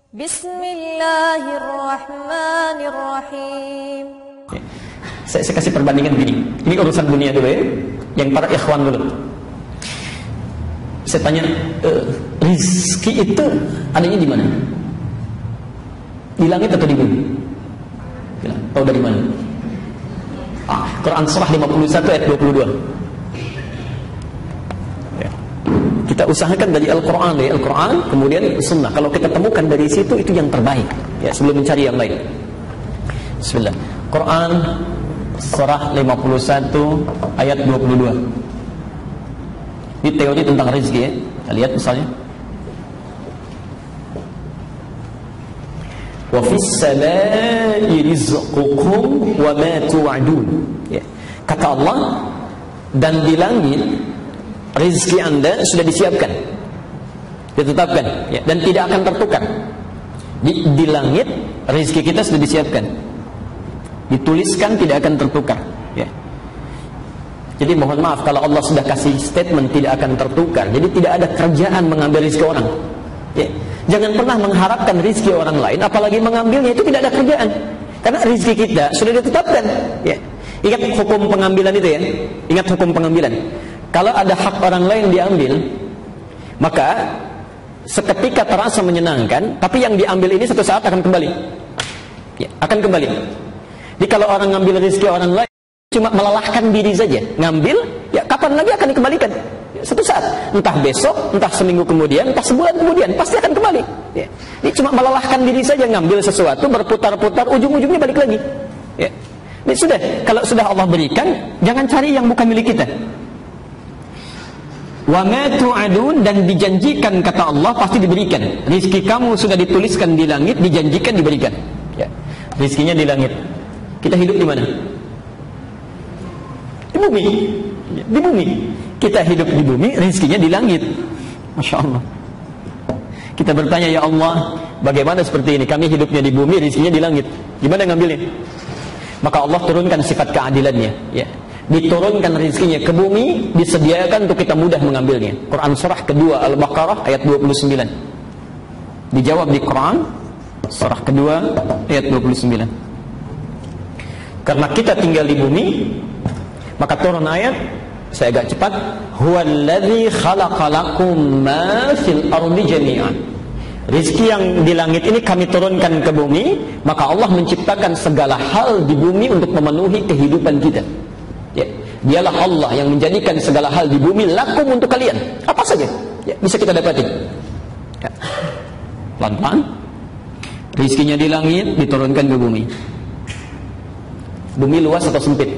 Bismillahirrahmanirrahim. Saya kasih perbandingan begini. Ini urusan dunia dulu ya, yang para ikhwan dulu. Saya tanya, rizki itu adanya di mana? Di langit atau di bumi? Tahu dari mana? Quran surah 51 ayat 22. Ya. Kita usahakan dari Al-Quran, kemudian Sunnah. Kalau kita temukan dari situ, itu yang terbaik. Ya, sebelum mencari yang lain. Bismillah. Quran surah 51 ayat 22. Ini teori tentang rezeki ya. Kita lihat misalnya. Wa fis samaa'i rizqukum wa ma tu'adun. Ya. Kata Allah, dan di langit rezeki Anda sudah disiapkan, ditetapkan, ya, dan tidak akan tertukar. Di langit rezeki kita sudah disiapkan, dituliskan, tidak akan tertukar. Ya. Jadi mohon maaf kalau Allah sudah kasih statement tidak akan tertukar. Jadi tidak ada kerjaan mengambil rezeki orang. Ya. Jangan pernah mengharapkan rezeki orang lain, apalagi mengambilnya, itu tidak ada kerjaan. Karena rezeki kita sudah ditetapkan. Ya. Ingat hukum pengambilan itu ya. Ingat hukum pengambilan. Kalau ada hak orang lain diambil, maka seketika terasa menyenangkan, tapi yang diambil ini suatu saat akan kembali. Ya, akan kembali. Jadi kalau orang ngambil rezeki orang lain, cuma melelahkan diri saja. Ngambil, ya kapan lagi akan dikembalikan? Ya, suatu saat. Entah besok, entah seminggu kemudian, entah sebulan kemudian, pasti akan kembali. Ya. Ini cuma melelahkan diri saja, ngambil sesuatu, berputar-putar, ujung-ujungnya balik lagi. Ya. Ini sudah. Kalau sudah Allah berikan, jangan cari yang bukan milik kita. Wa ma tu'adun, dan dijanjikan kata Allah pasti diberikan. Rizki kamu sudah dituliskan di langit, dijanjikan diberikan. Ya. Rizkinya di langit. Kita hidup di mana? Di bumi. Ya, di bumi. Kita hidup di bumi, rizkinya di langit. Masya Allah. Kita bertanya, ya Allah, bagaimana seperti ini? Kami hidupnya di bumi, rizkinya di langit. Gimana ngambilnya? Maka Allah turunkan sifat keadilannya. Ya. Diturunkan rizkinya ke bumi, disediakan untuk kita mudah mengambilnya. Quran surah kedua Al-Baqarah ayat 29. Dijawab di Quran surah kedua ayat 29. Karena kita tinggal di bumi, maka turun ayat, saya agak cepat, huwallazi khalaqalakum ma fil ardi jami'an. Rizki yang di langit ini kami turunkan ke bumi, maka Allah menciptakan segala hal di bumi untuk memenuhi kehidupan kita. Ya, dialah Allah yang menjadikan segala hal di bumi lakum untuk kalian. Apa saja ya, bisa kita dapati. Ya. Pelan-pelan. Rizkinya di langit diturunkan ke bumi. Bumi luas atau sempit?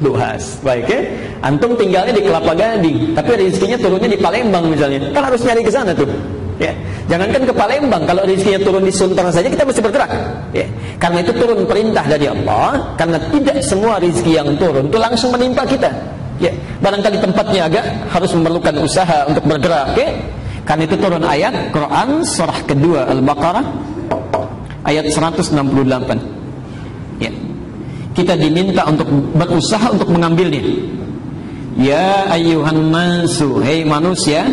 Luas. Baik ya. Antum tinggalnya di Kelapa Gading, tapi rezekinya turunnya di Palembang misalnya. Kan harus nyari ke sana tuh. Ya. Jangankan ke Palembang, kalau rezekinya turun di Sunter saja kita mesti bergerak. Ya. Karena itu turun perintah dari Allah, karena tidak semua rezeki yang turun itu langsung menimpa kita. Ya. Barangkali tempatnya agak harus memerlukan usaha untuk bergerak. Ya. Karena itu turun ayat Quran surah kedua Al-Baqarah ayat 168. Ya. Kita diminta untuk berusaha untuk mengambilnya. Ya ayyuhan nasu, hei manusia,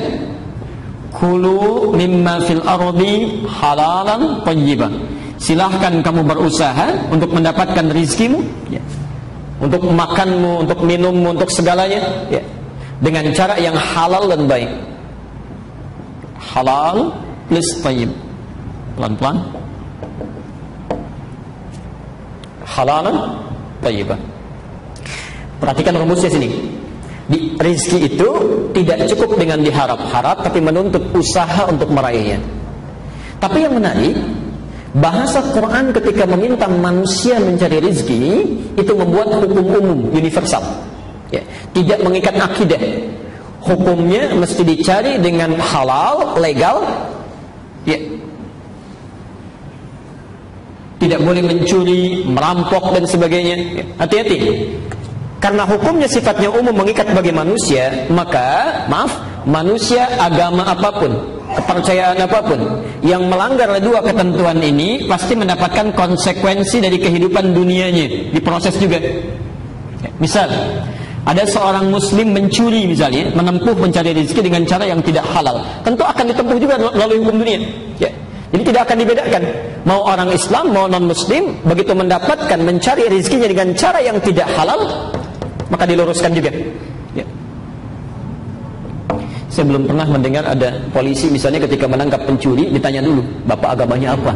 kulu mimma fil ardi halalan thayyiban. Silahkan kamu berusaha untuk mendapatkan rizkimu, ya. Untuk makanmu, untuk minummu, untuk segalanya, ya. Dengan cara yang halal dan baik. Halal plus thayyib. Pelan-pelan. Halalan thayyiban. Perhatikan rumusnya sini. Di rizki itu tidak cukup dengan diharap-harap, tapi menuntut usaha untuk meraihnya. Tapi yang menarik, bahasa Quran ketika meminta manusia mencari rizki, itu membuat hukum umum, universal. Ya. Tidak mengikat akidah. Hukumnya mesti dicari dengan halal, legal. Ya. Tidak boleh mencuri, merampok dan sebagainya. Ya. Hati-hati. Karena hukumnya sifatnya umum, mengikat bagi manusia, maka manusia agama apapun, kepercayaan apapun yang melanggar dua ketentuan ini pasti mendapatkan konsekuensi dari kehidupan dunianya, diproses juga. Misal Ada seorang muslim mencuri misalnya, menempuh mencari rezeki dengan cara yang tidak halal, tentu akan ditempuh juga melalui hukum dunia, ya. Jadi tidak akan dibedakan. Mau orang Islam, mau non-muslim, begitu mendapatkan mencari rezekinya dengan cara yang tidak halal, maka diluruskan juga, ya. Saya belum pernah mendengar ada polisi misalnya ketika menangkap pencuri ditanya dulu, bapak agamanya apa?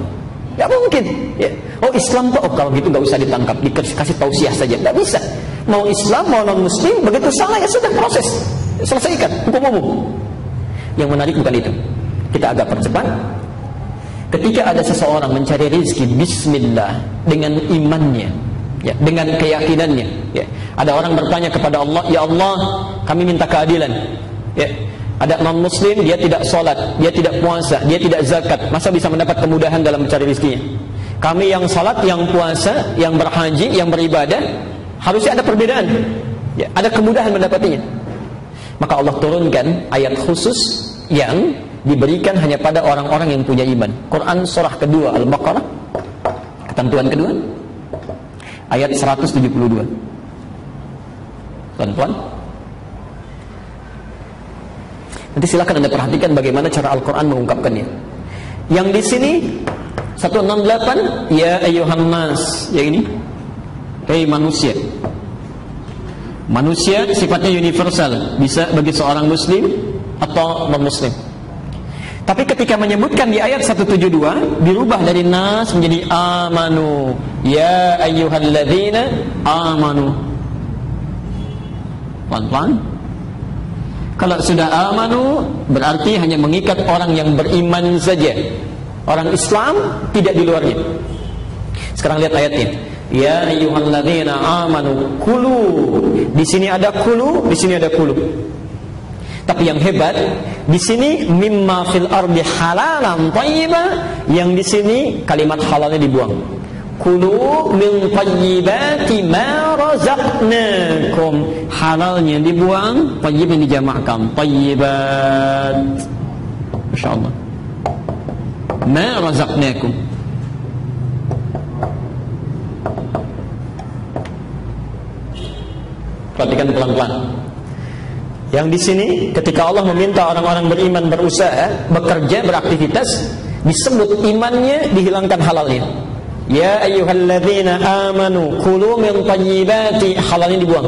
Gak mungkin, ya. Oh Islam kok, oh, kalau gitu gak usah ditangkap, dikasih tausiah saja. Gak bisa. Mau Islam, mau non-muslim, begitu salah ya sudah, proses, selesaikan, hukum umum. Yang menarik bukan itu. Kita agak percepat. Ketika ada seseorang mencari rezeki bismillah dengan imannya, ya, dengan keyakinannya, ya. Ada orang bertanya kepada Allah, ya Allah, kami minta keadilan, ya. Ada non-muslim, dia tidak sholat, dia tidak puasa, dia tidak zakat, masa bisa mendapat kemudahan dalam mencari rezekinya? Kami yang sholat, yang puasa, yang berhaji, yang beribadah, harusnya ada perbedaan, ya, ada kemudahan mendapatinya. Maka Allah turunkan ayat khusus yang diberikan hanya pada orang-orang yang punya iman. Quran surah kedua Al-Baqarah, ketentuan kedua, ayat 172. Tuan-tuan, nanti silakan Anda perhatikan bagaimana cara Al-Quran mengungkapkannya. Yang di sini 168, ya ayyuhan nas, ya ini, hei manusia. Manusia sifatnya universal, bisa bagi seorang muslim atau non-muslim. Tapi ketika menyebutkan di ayat 172, dirubah dari nas menjadi amanu, ya ayyuhalladzina amanu. Pelan-pelan. Kalau sudah amanu, berarti hanya mengikat orang yang beriman saja. Orang Islam tidak di luarnya. Sekarang lihat ayatnya. Ya ayyuhalladzina amanu kulu. Di sini ada kulu, di sini ada kulu. Tapi yang hebat, di sini mimma fil ardi halalan thayyiban, yang di sini kalimat halalnya dibuang. Kulu min thayyibati ma razaqnakum, halalnya dibuang, thayyibnya dijamakkan, thayyibat. Masyaallah. Ma razaqnakum. Perhatikan pelan-pelan. Yang di sini ketika Allah meminta orang-orang beriman berusaha, bekerja, beraktivitas, disebut imannya, dihilangkan halalnya. Ya ayyuhalladzina amanu kulu min thayyibati, halalnya dibuang.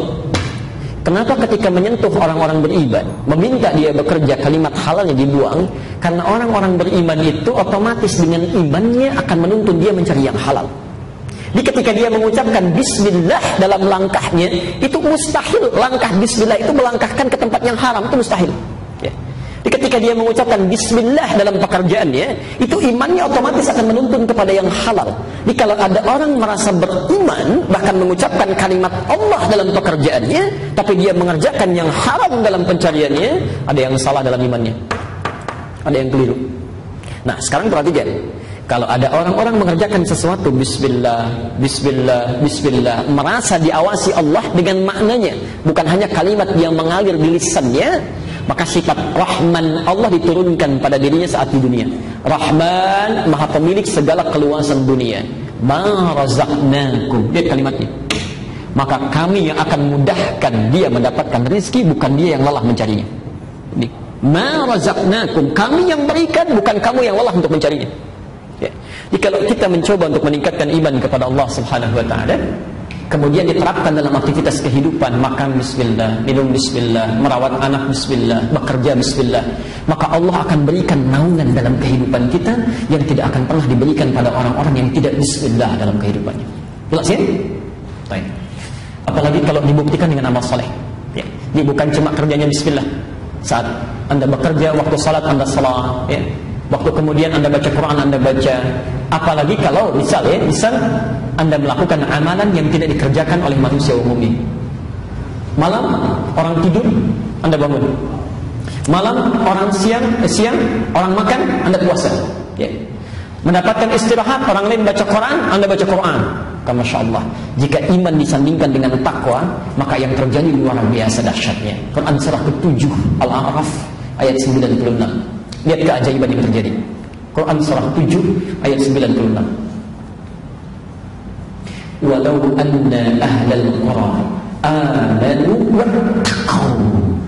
Kenapa ketika menyentuh orang-orang beriman, meminta dia bekerja, kalimat halalnya dibuang? Karena orang-orang beriman itu otomatis dengan imannya akan menuntun dia mencari yang halal. Jadi ketika dia mengucapkan bismillah dalam langkahnya, itu mustahil langkah bismillah itu melangkahkan ke tempat yang haram, itu mustahil, ya. Jadi ketika dia mengucapkan bismillah dalam pekerjaannya, itu imannya otomatis akan menuntun kepada yang halal. Jadi kalau ada orang merasa beriman, bahkan mengucapkan kalimat Allah dalam pekerjaannya, tapi dia mengerjakan yang haram dalam pencariannya, ada yang salah dalam imannya, ada yang keliru. Nah sekarang perhatikan, kalau ada orang-orang mengerjakan sesuatu bismillah, bismillah, bismillah, merasa diawasi Allah dengan maknanya, bukan hanya kalimat yang mengalir di lisannya, maka sifat Rahman Allah diturunkan pada dirinya saat di dunia. Rahman, maha pemilik segala keluasan dunia. Ma razaqnakum, lihat kalimatnya. Maka kami yang akan mudahkan dia mendapatkan rezeki, bukan dia yang lelah mencarinya. Ma razaqnakum, kami yang berikan, bukan kamu yang lelah untuk mencarinya. Ya. Jadi kalau kita mencoba untuk meningkatkan iman kepada Allah Subhanahu wa taala, kemudian diterapkan dalam aktivitas kehidupan, makan bismillah, minum bismillah, merawat anak bismillah, bekerja bismillah, maka Allah akan berikan naungan dalam kehidupan kita yang tidak akan pernah diberikan pada orang-orang yang tidak bismillah dalam kehidupannya. Jelas ya? Baik. Apalagi kalau dibuktikan dengan amal soleh. Ya. Ini bukan cuma kerjanya bismillah. Saat Anda bekerja, waktu salat Anda salat, ya. Waktu kemudian Anda baca Quran, Anda baca. Apalagi kalau misal Anda melakukan amalan yang tidak dikerjakan oleh manusia umumnya. Malam orang tidur, Anda bangun. Malam orang siang orang makan, Anda puasa, ya. Mendapatkan istirahat, orang lain baca Quran, Anda baca Quran. Masya Allah. Jika iman disandingkan dengan takwa, maka yang terjadi luar biasa dahsyatnya. Quran surah ke-7 Al-A'raf ayat 96. Lihat keajaiban yang terjadi. Quran surah 7 ayat 96. Walau anna ahlal qura amanu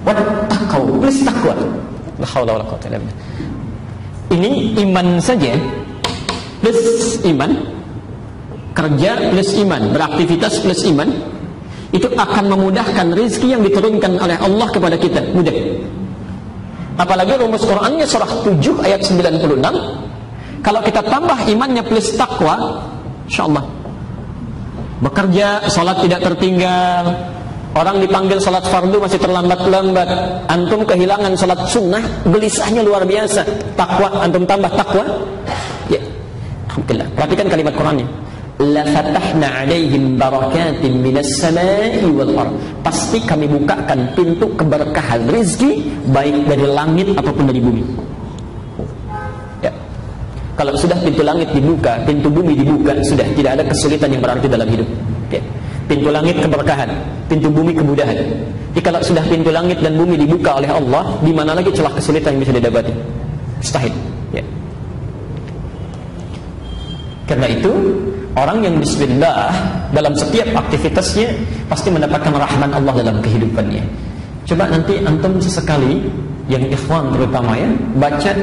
wattaqau plus takwa. La haula wala quwwata illa billah. Ini iman saja plus iman, kerja plus iman, beraktivitas plus iman, itu akan memudahkan rezeki yang diturunkan oleh Allah kepada kita, mudah. Apalagi rumus Qur'annya surah 7 ayat 96, kalau kita tambah imannya plus takwa, insyaallah bekerja, salat tidak tertinggal. Orang dipanggil salat fardu masih terlambat-lambat, antum kehilangan salat sunnah, gelisahnya luar biasa. Takwa, antum tambah takwa, ya, alhamdulillah. Perhatikan kalimat Qur'annya, la fatahna alaihim barakatin minas samai wal ard. Pasti kami bukakan pintu keberkahan rezeki, baik dari langit ataupun dari bumi. Ya. Kalau sudah pintu langit dibuka, pintu bumi dibuka, sudah tidak ada kesulitan yang berarti dalam hidup. Ya. Pintu langit keberkahan, pintu bumi kemudahan. Jadi kalau sudah pintu langit dan bumi dibuka oleh Allah, di mana lagi celah kesulitan yang bisa didapati? Mustahil. Ya. Karena itu orang yang bismillah dalam setiap aktivitasnya pasti mendapatkan rahman Allah dalam kehidupannya. Coba nanti antum sesekali, yang ikhwan terutama ya, baca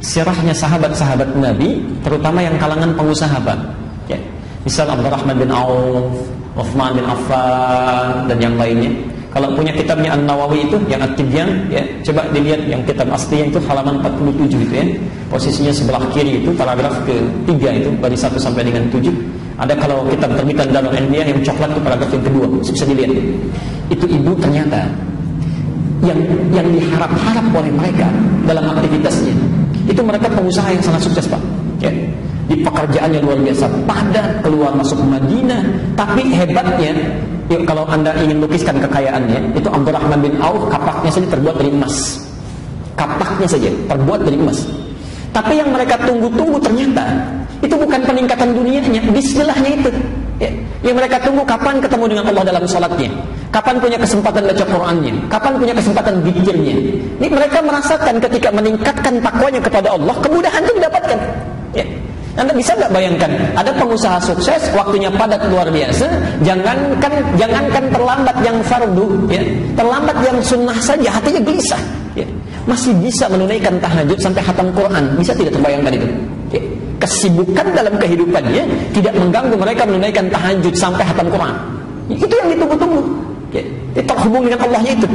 sirahnya sahabat-sahabat Nabi, terutama yang kalangan pengusaha, Pak. Ya. Misal Abdurrahman bin Auf, Uthman bin Affan, dan yang lainnya. Kalau punya kitabnya An-Nawawi itu yang At-Tibyan, ya, coba dilihat yang kitab aslinya itu halaman 47 itu ya. Posisinya sebelah kiri itu paragraf ke-3 itu, dari 1 sampai dengan 7. Ada kalau kitab terbitan Darul Ilmiah yang coklat itu paragraf yang kedua, bisa dilihat. Itu ibu ternyata yang diharap-harap oleh mereka dalam aktivitasnya, itu mereka pengusaha yang sangat sukses, Pak. Ya. Di pekerjaannya luar biasa, padat, keluar masuk Madinah. Tapi hebatnya, yuk, kalau anda ingin lukiskan kekayaannya, itu Abdurrahman bin Auf kapaknya saja terbuat dari emas. Kapaknya saja terbuat dari emas. Tapi yang mereka tunggu-tunggu ternyata itu bukan peningkatan dunianya, bismillahnya itu. Ya. Yang mereka tunggu kapan ketemu dengan Allah dalam salatnya, kapan punya kesempatan baca Qur'annya, kapan punya kesempatan zikirnya. Ini mereka merasakan ketika meningkatkan takwanya kepada Allah, kemudahan itu didapatkan. Ya. Anda bisa nggak bayangkan, ada pengusaha sukses, waktunya padat luar biasa, jangankan terlambat yang fardu, ya, terlambat yang sunnah saja hatinya gelisah, ya, masih bisa menunaikan tahajud sampai khatam Quran, bisa tidak terbayangkan itu? Ya. Kesibukan dalam kehidupannya tidak mengganggu mereka menunaikan tahajud sampai khatam Quran. Itu yang ditunggu-tunggu, ya, terhubung dengan Allahnya itu.